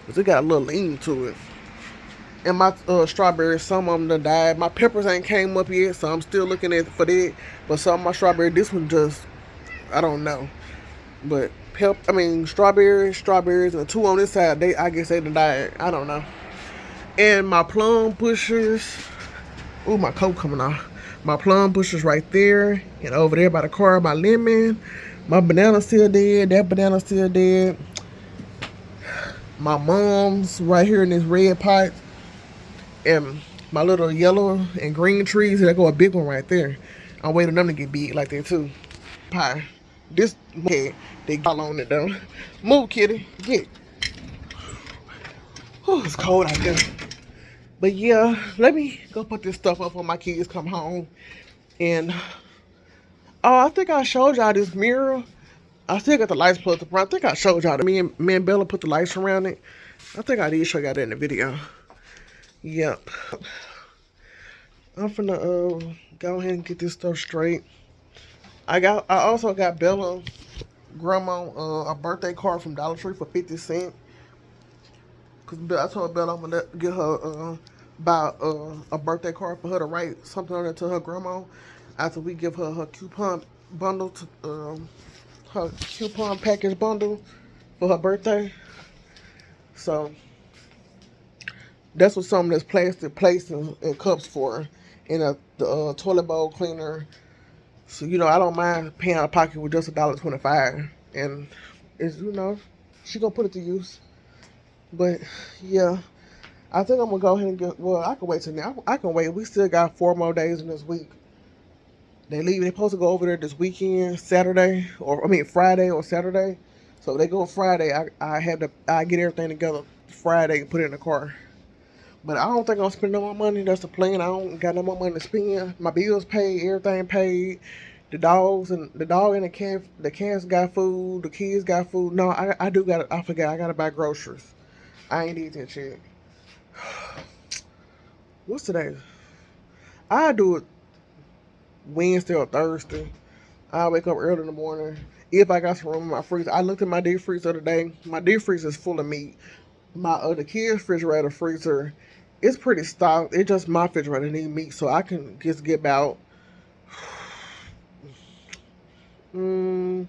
cause it got a little lean to it. And my strawberries, some of them done died. My peppers ain't came up yet, so I'm still looking at for that. But some of my strawberries, this one just, I don't know. But strawberries, and the two on this side, I guess they done died. I don't know. And my plum bushes, ooh, my coat coming off. My plum bushes right there, and over there by the car, my lemon. My banana's still dead. That banana's still dead. My mom's right here in this red pot, and my little yellow and green trees. There go a big one right there. I'm waiting on them to get big like that too. Pie. This head, they got on it though. Move, kitty. Get. Whew, it's cold out there. But yeah, let me go put this stuff up when my kids come home. And I think I showed y'all this mirror. I still got the lights plugged up. I think I showed y'all that me and Bella put the lights around it. I think I did show y'all that in the video. Yep. I'm finna go ahead and get this stuff straight. I also got Bella grandma a birthday card from Dollar Tree for 50 cents. Cause I told Bella I'm gonna get her buy a birthday card for her to write something on it to her grandma after we give her coupon bundle to her coupon package bundle for her birthday. So that's what some of this plastic plates and cups for, and the toilet bowl cleaner. So I don't mind paying out of pocket with just $1.25, and it's she gonna put it to use. But yeah, I think I'm gonna go ahead and get. Well, I can wait till now. I can wait. We still got 4 more days in this week. They leave. They supposed to go over there this weekend, Friday or Saturday. So if they go Friday, I get everything together Friday and put it in the car. But I don't think I'm spending no more money. That's the plan. I don't got no more money to spend. My bills paid, everything paid. The dog and the cats got food. The kids got food. No, I do got. I forgot. I gotta buy groceries. I ain't eat that shit. What's today? I do it Wednesday or Thursday. I wake up early in the morning. If I got some room in my freezer, I looked at my deep freezer the other day. My deep freezer is full of meat. My the kids' refrigerator freezer, it's pretty stocked. It's just my refrigerator need meat, so I can just get about 10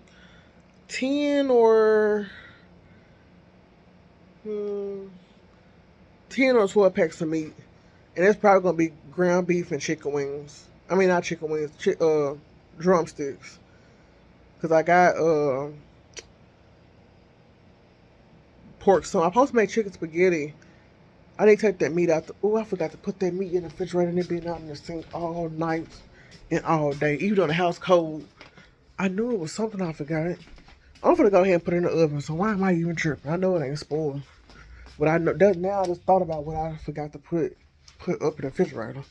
or hmm, 10 or 12 packs of meat. And it's probably gonna be ground beef and chicken wings. I mean, not chicken wings, drumsticks. Cause I got pork. So I'm supposed to make chicken spaghetti. I didn't take that meat out. Oh, I forgot to put that meat in the refrigerator and it been out in the sink all night and all day. Even though the house cold, I knew it was something I forgot. I'm gonna go ahead and put it in the oven. So why am I even tripping? I know it ain't spoiled, but I know that now. I just thought about what I forgot to put up in the refrigerator.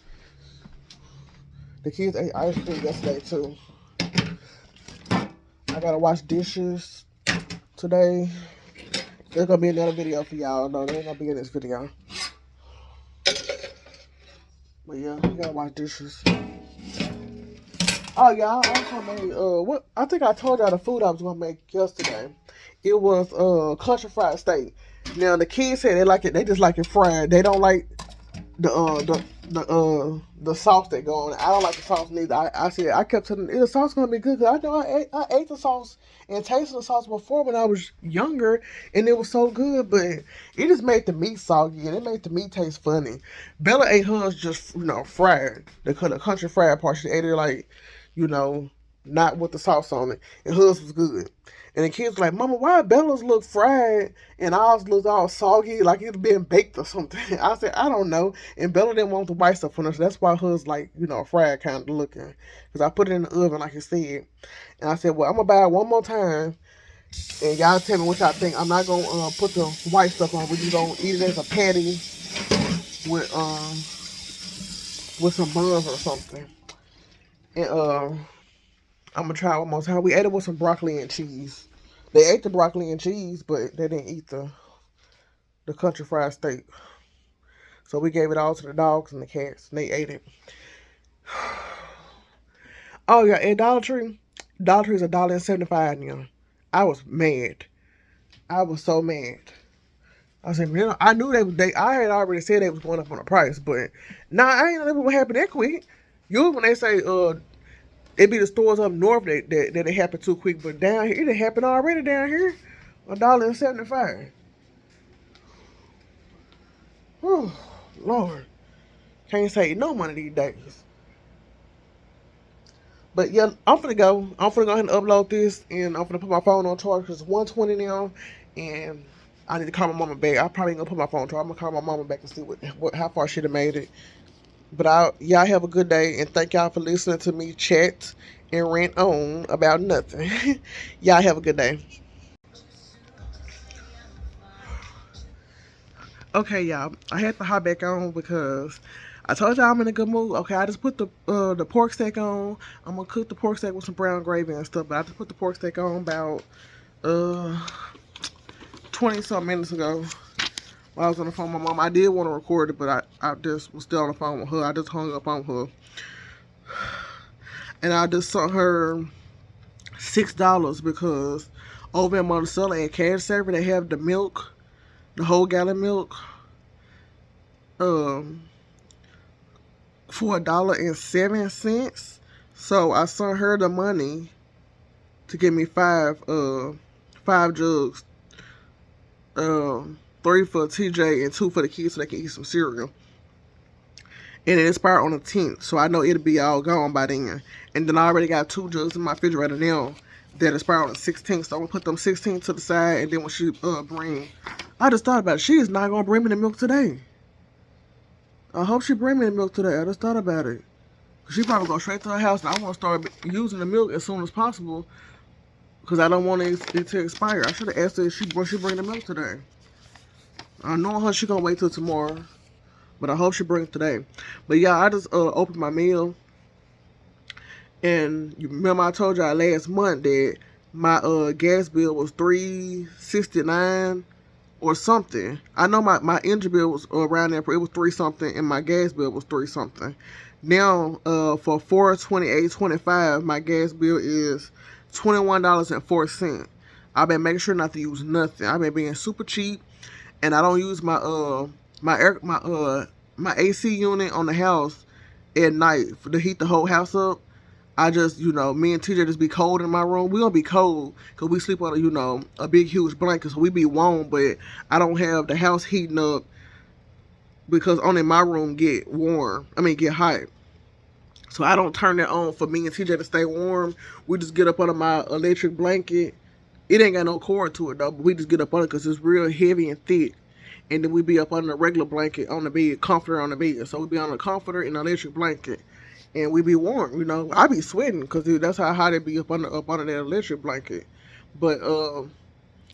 The kids ate ice cream yesterday too. I gotta wash dishes today. There's gonna be another video for y'all. No, there ain't gonna be in this video. But yeah, we gotta wash dishes. Oh yeah, I also made what I think I told y'all the food I was gonna make yesterday. It was country fried steak. Now the kids said they like it. They just like it fried. They don't like the sauce that go on it. I don't like the sauce neither. I said I kept telling them the sauce gonna be good because I know I ate the sauce and tasted the sauce before when I was younger and it was so good, but it just made the meat soggy and it made the meat taste funny. Bella ate hers just fried. The country fried part she ate it like not with the sauce on it, and hers was good. And the kids were like, Mama, why Bella's look fried and ours look all soggy like it's been baked or something? I said, I don't know. And Bella didn't want the white stuff on her, so that's why hers like, fried kind of looking. Because I put it in the oven like you said. And I said, well, I'm going to buy it one more time. And y'all tell me what y'all think. I'm not going to put the white stuff on. We're just going to eat it as a patty with some buns or something. And I'm going to try it one more time. We ate it with some broccoli and cheese. They ate the broccoli and cheese, but they didn't eat the country fried steak. So we gave it all to the dogs and the cats, and they ate it. Oh yeah, at Dollar Tree is $1.75 now. I was mad. I was so mad. I said, I knew I had already said they was going up on the price, but I ain't know what happened that quick. Usually when they say it be the stores up north that it happen too quick, but down here it happened already down here. $1.75. Whew, Lord, can't save no money these days. But yeah, I'm finna go. I'm finna go ahead and upload this, and I'm finna put my phone on charge because it's 1:20 now, and I need to call my mama back. I probably ain't gonna put my phone on charge. I'm gonna call my mama back and see how far she'd have made it. But y'all have a good day, and thank y'all for listening to me chat and rant on about nothing. Y'all have a good day. Okay, y'all. I had to hop back on because I told y'all I'm in a good mood. Okay, I just put the pork steak on. I'm gonna cook the pork steak with some brown gravy and stuff. But I just put the pork steak on about 20 something minutes ago. While I was on the phone with my mom, I did want to record it, but I just was still on the phone with her. I just hung up on her, and I just sent her $6 because over in Monticello and Cash Server they have the milk, the whole gallon milk, um, for $1.07. So I sent her the money to give me five jugs, 3 for TJ and 2 for the kids so they can eat some cereal. And it expired on the 10th, so I know it'll be all gone by then. And then I already got 2 jugs in my refrigerator now that expire on the 16th, so I'm gonna put them 16 to the side. And then when she I just thought about it. She is not gonna bring me the milk today. I hope she bring me the milk today. I just thought about it. She probably go straight to her house, and I want to start using the milk as soon as possible because I don't want it to expire. I should have asked her if she bring the milk today. I know her she gonna wait till tomorrow, but I hope she brings it today. But yeah, I just opened my meal, and you remember I told y'all last month that my gas bill was $3.69 or something. I know my energy bill was around there, but it was 3 something, and my gas bill was 3 something. Now, for $4.28.25, my gas bill is $21.04. I've been making sure not to use nothing. I've been being super cheap, and I don't use my AC unit on the house at night to heat the whole house up. I just, me and TJ just be cold in my room. We gonna be cold because we sleep on, a big, huge blanket, so we be warm. But I don't have the house heating up because only my room get warm. I mean, get hot. So I don't turn it on for me and TJ to stay warm. We just get up under my electric blanket. It ain't got no cord to it though, but we just get up under it because it's real heavy and thick. And then we be up under a regular blanket on the bed, comforter on the bed. So we be on a comforter and an electric blanket, and we be warm. I be sweating because that's how hot it be up under that electric blanket. But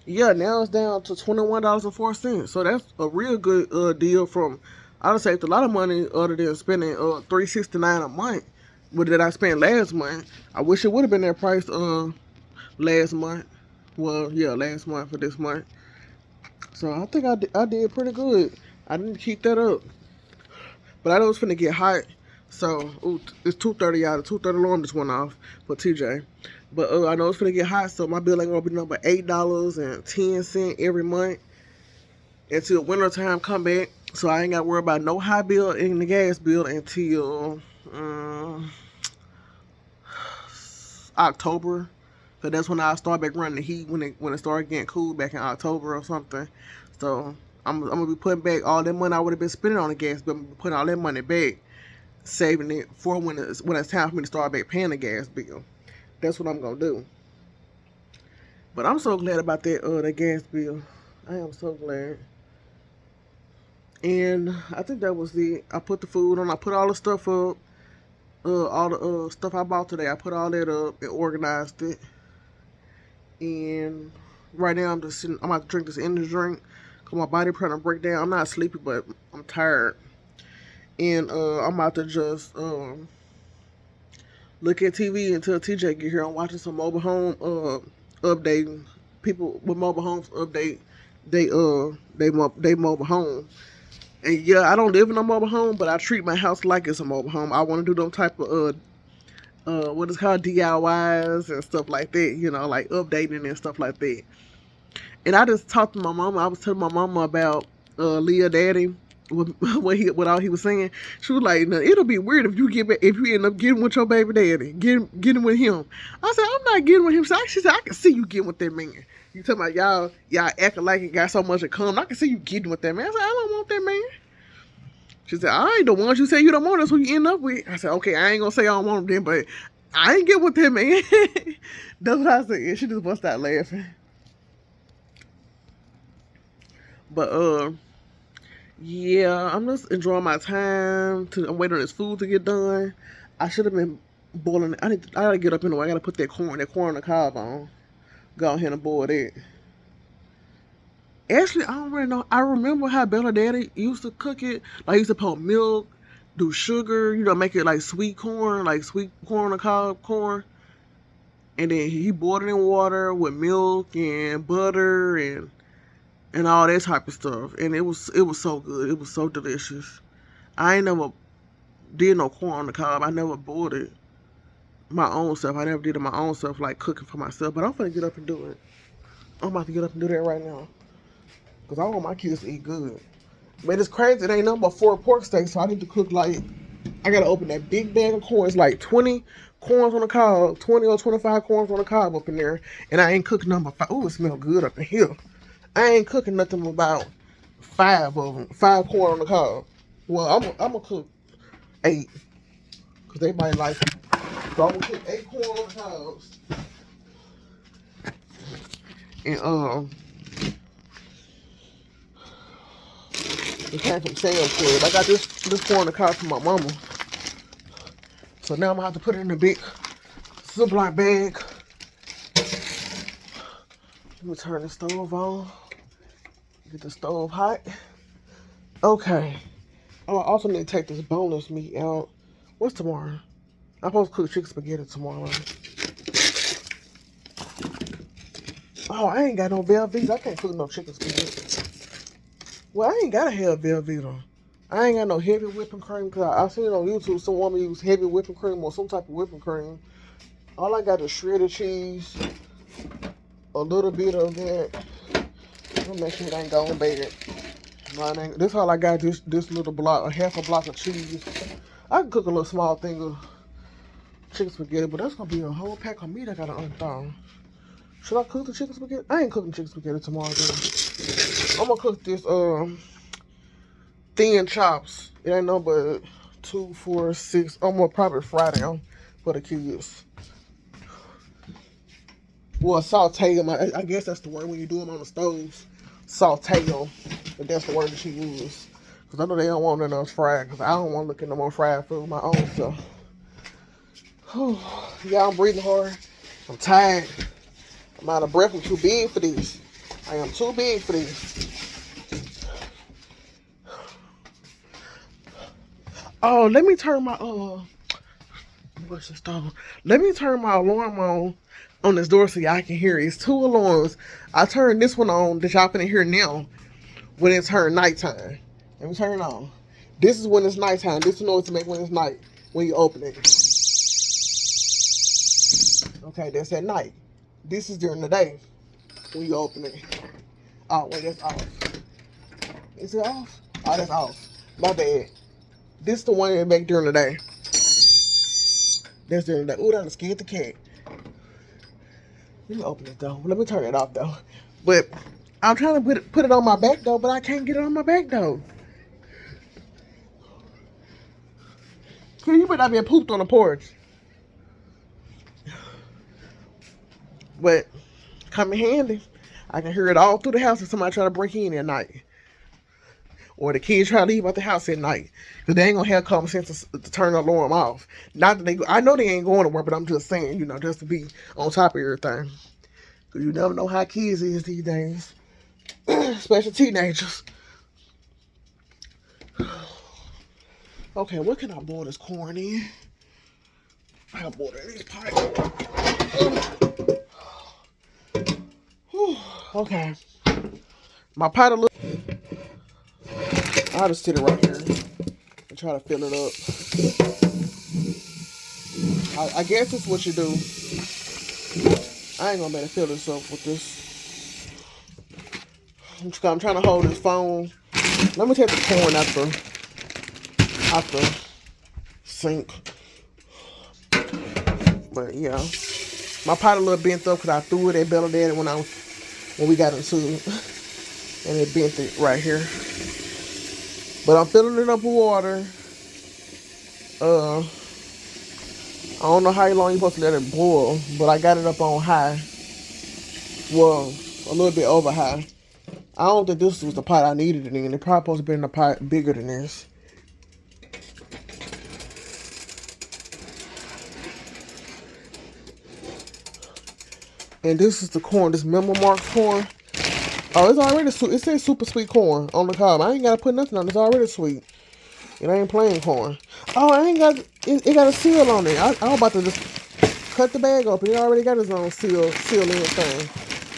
yeah, now it's down to $21.04. So that's a real good deal. From I would saved a lot of money other than spending $369 a month. What did I spend last month? I wish it would have been that price last month. Well, yeah, last month for this month. So I think I did pretty good. I didn't keep that up, but I know it's finna get hot. So it's 2:30 out. The 2:30 alarm just went off for TJ. But I know it's finna get hot, so my bill ain't gonna be number $8.10 every month until winter time come back. So I ain't gotta worry about no high bill in the gas bill until October. Cause that's when I start back running the heat when it started getting cool back in October or something. So I'm gonna be putting back all that money I would have been spending on the gas bill. I'm putting all that money back, saving it for when it's time for me to start back paying the gas bill. That's what I'm gonna do. But I'm so glad about that gas bill. I am so glad. And I think that was it. I put the food on. I put all the stuff up. All the stuff I bought today. I put all that up and organized it. And right now I'm just sitting. I'm about to drink this energy drink because my body trying to break down. I'm not sleepy, but I'm tired. And I'm about to just look at TV until TJ get here. I'm watching some mobile home updating. People with mobile homes update they mobile home. And yeah, I don't live in a mobile home, but I treat my house like it's a mobile home. I want to do them type of what is called DIYs and stuff like that. Like updating and stuff like that. And I just talked to my mama. I was telling my mama about Leah Daddy, what all he was saying. She was like, "No, it'll be weird if you end up getting with your baby daddy, getting with him." I said, "I'm not getting with him." She said, "I can see you getting with that man. You talking about y'all acting like it got so much in common. I can see you getting with that man." I said, "I don't want that man." She said, "All right, the ones you say you don't want, that's who you end up with." I said, "Okay, I ain't gonna say I don't want them, but I ain't get with that man." That's what I said. She just bust out laughing. But yeah, I'm just enjoying my time. I'm waiting on this food to get done. I should have been boiling. I gotta get up anyway. I gotta put that corn on the cob on. Go ahead and boil it. Actually, I don't really know. I remember how Bella Daddy used to cook it. Like, he used to put milk, do sugar, make it like sweet corn on the cob corn. And then he boiled it in water with milk and butter and all that type of stuff. And it was so good. It was so delicious. I ain't never did no corn on the cob. I never boiled it my own self. I never did it my own self, like cooking for myself. But I'm gonna get up and do it. I'm about to get up and do that right now. Because I want my kids to eat good. Man, it's crazy. It ain't nothing but 4 pork steaks, so I need to cook I gotta open that big bag of corn. It's like 20 corns on the cob, 20 or 25 corns on the cob up in there. And I ain't cooking number 5. Ooh, it smells good up in here. I ain't cooking nothing about 5 of them. 5 corn on the cob. Well, I'm gonna cook 8. Because they might like it. So I'm gonna cook 8 corn on the cobs. And it came from Sam's Club. I got this corn on the cob from my mama. So now I'm gonna have to put it in a big Ziploc bag. Let me turn the stove on. Get the stove hot. Okay. I also need to take this boneless meat out. What's tomorrow? I'm supposed to cook chicken spaghetti tomorrow. Oh, I ain't got no Velveeta. I can't cook no chicken spaghetti. Well, I ain't gotta have Velveeta. I ain't got no heavy whipping cream because I seen it on YouTube. Some woman use heavy whipping cream or some type of whipping cream. All I got is shredded cheese, a little bit of that. I'll make sure it ain't gone bad. This all I got. This little block, a half a block of cheese. I can cook a little small thing chicken spaghetti, but that's gonna be a whole pack of meat I gotta unthaw. Should I cook the chicken spaghetti? I ain't cooking chicken spaghetti tomorrow, though. I'm gonna cook this thin chops. It ain't no but 2, 4, 6. I'm gonna probably fry them for the kids. Well, saute them. I guess that's the word when you do them on the stove. Saute them. But that's the word that she used. Because I know they don't want none of those fried. Because I don't want to look at no more fried food my own self. Yeah, I'm breathing hard. I'm tired. I'm out of breath. I'm too big for this. I am too big for this. Oh, let me turn my what's the stove? Let me turn my alarm on this door so y'all can hear it. It's 2 alarms. I turned this one on that y'all finna hear now when it's her nighttime. Let me turn it on. This is when it's nighttime. This is noise to make when it's night when you open it. Okay, that's at night. This is during the day when you open it. Oh wait, that's off. Is it off? Oh, that's off. My bad. This is the one that make during the day. That's during the day. Ooh, that scared the cat. Let me open it though. Let me turn it off though. But I'm trying to put it on my back though, but I can't get it on my back though. You better not be pooped on the porch. But come in handy. I can hear it all through the house if somebody try to break in at night. Or the kids try to leave out the house at night. Because they ain't going to have common sense to turn the alarm off. Not that I know they ain't going to work, but I'm just saying, you know, just to be on top of everything. Because you never know how kids is these days. Especially teenagers. Okay, what can I boil this corn in? I gotta boil it in this pot. Okay. My pot a little. I'll just sit it right here and try to fill it up. I guess it's what you do. I ain't gonna be able to fill this up with this. I'm trying to hold this phone. Let me take the corn out the sink. But yeah, my pot a little bent up because I threw it at Bella Daddy when we got into it, and it bent it right here. But I'm filling it up with water. I don't know how long you're supposed to let it boil, but I got it up on high. Well, a little bit over high. I don't think this was the pot I needed it in. It probably supposed to be in a pot bigger than this. And this is the corn, this Memo Mark corn. Oh, it's already sweet. It says super sweet corn on the cob. I ain't got to put nothing on it. It's already sweet. It ain't plain corn. Oh, I ain't got, it got a seal on it. I was about to just cut the bag open. It already got its own seal in thing.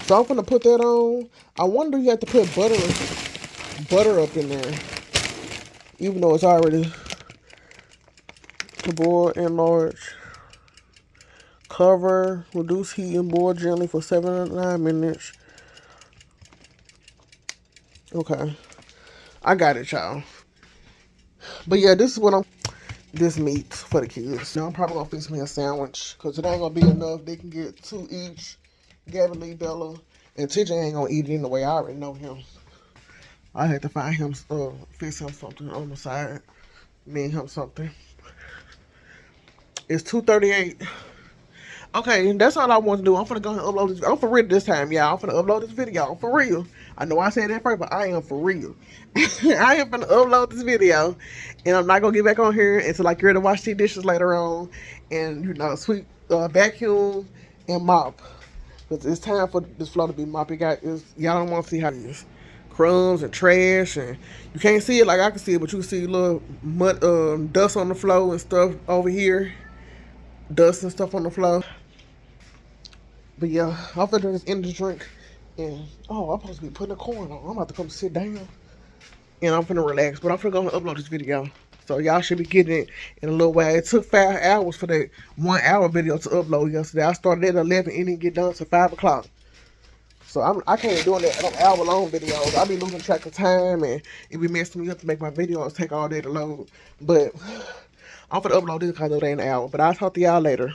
So I'm gonna put that on. I wonder if you have to put butter up in there. Even though it's already to boil and large. Cover, reduce heat and boil gently for 7 to 9 minutes. Okay. I got it, y'all. But yeah, this is what this meat for the kids. Now I'm probably gonna fix me a sandwich because it ain't gonna be enough. They can get 2 each. Gavin Lee, Bella, and TJ ain't gonna eat it anyway. I already know him. I had to find him, fix him something on the side. Me and him something. It's 2:38. Okay, that's all I want to do. I'm finna go ahead and upload this. I'm for real this time, y'all. I'm finna upload this video. I'm for real. I know I said that first, but I am for real. I am finna upload this video, and I'm not gonna get back on here until I get ready to wash these dishes later on, and you know, sweep, vacuum, and mop. Cause it's time for this floor to be mopped. Y'all don't want to see how it is. Crumbs and trash, and you can't see it like I can see it, but you can see little mud, dust on the floor and stuff over here. Dust and stuff on the floor. But yeah, I'm finna just end the drink. And, I'm supposed to be putting the corn on. I'm about to come sit down. And I'm finna relax. But I'm finna go and upload this video. So y'all should be getting it in a little while. It took 5 hours for that 1 hour video to upload yesterday. I started at 11 and didn't get done till 5 o'clock. So I can't doing that hour long videos. I be losing track of time and it be messing me up to make my videos take all day to load. But I'm gonna upload this because it ain't an hour. But I'll talk to y'all later.